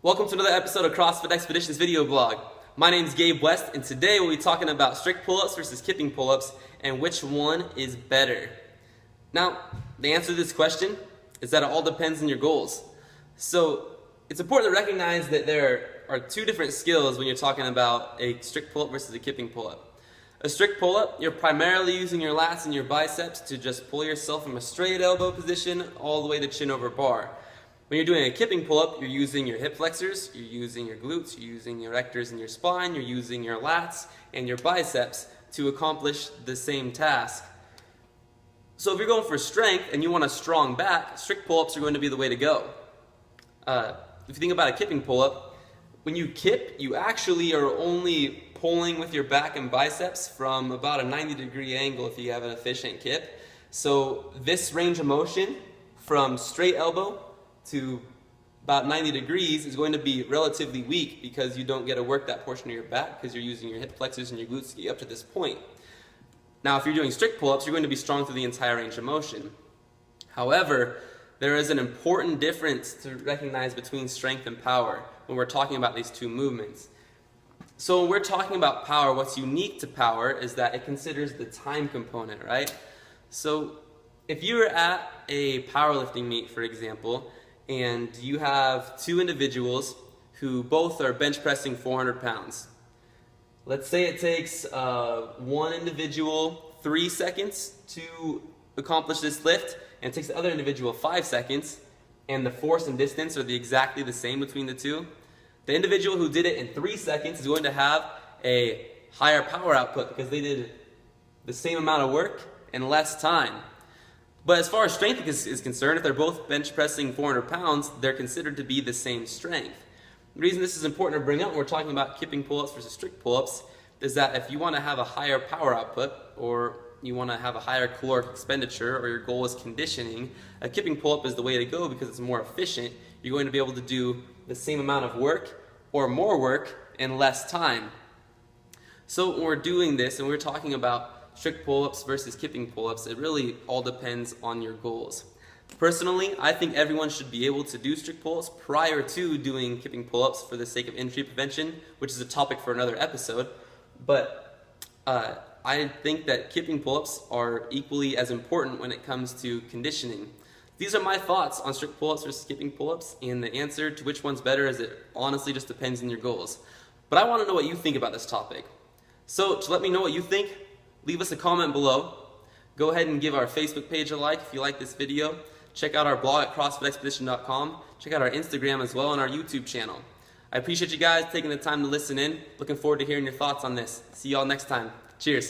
Welcome to another episode of CrossFit Expedition's video blog. My name is Gabe West, and today we'll be talking about strict pull-ups versus kipping pull-ups and which one is better. Now, the answer to this question is that it all depends on your goals. So, it's important to recognize that there are two different skills when you're talking about a strict pull-up versus a kipping pull-up. A strict pull-up, you're primarily using your lats and your biceps to just pull yourself from a straight elbow position all the way to chin over bar. When you're doing a kipping pull-up, you're using your hip flexors, you're using your glutes, you're using your rectors and your spine, you're using your lats and your biceps to accomplish the same task. So if you're going for strength and you want a strong back, strict pull-ups are going to be the way to go. If you think about a kipping pull-up, when you kip, you actually are only pulling with your back and biceps from about a 90-degree angle if you have an efficient kip. So this range of motion from straight elbow to about 90 degrees is going to be relatively weak because you don't get to work that portion of your back because you're using your hip flexors and your glutes to get up to this point. Now, if you're doing strict pull-ups, you're going to be strong through the entire range of motion. However, there is an important difference to recognize between strength and power when we're talking about these two movements. So when we're talking about power, what's unique to power is that it considers the time component, right? So if you're at a powerlifting meet, for example, and you have two individuals who both are bench pressing 400 pounds. Let's say it takes one individual 3 seconds to accomplish this lift, and it takes the other individual 5 seconds, and the force and distance are exactly the same between the two. The individual who did it in 3 seconds is going to have a higher power output because they did the same amount of work in less time. But as far as strength is concerned, if they're both bench pressing 400 pounds, they're considered to be the same strength. The reason this is important to bring up when we're talking about kipping pull-ups versus strict pull-ups is that if you want to have a higher power output or you want to have a higher caloric expenditure or your goal is conditioning, a kipping pull-up is the way to go because it's more efficient. You're going to be able to do the same amount of work or more work in less time. So when we're doing this and we're talking about strict pull-ups versus kipping pull-ups, it really all depends on your goals. Personally, I think everyone should be able to do strict pull-ups prior to doing kipping pull-ups for the sake of injury prevention, which is a topic for another episode. But I think that kipping pull-ups are equally as important when it comes to conditioning. These are my thoughts on strict pull-ups versus kipping pull-ups, and the answer to which one's better is it honestly just depends on your goals. But I want to know what you think about this topic. So to let me know what you think, leave us a comment below. Go ahead and give our Facebook page a like if you like this video. Check out our blog at CrossFitExpedition.com. Check out our Instagram as well and our YouTube channel. I appreciate you guys taking the time to listen in. Looking forward to hearing your thoughts on this. See y'all next time. Cheers.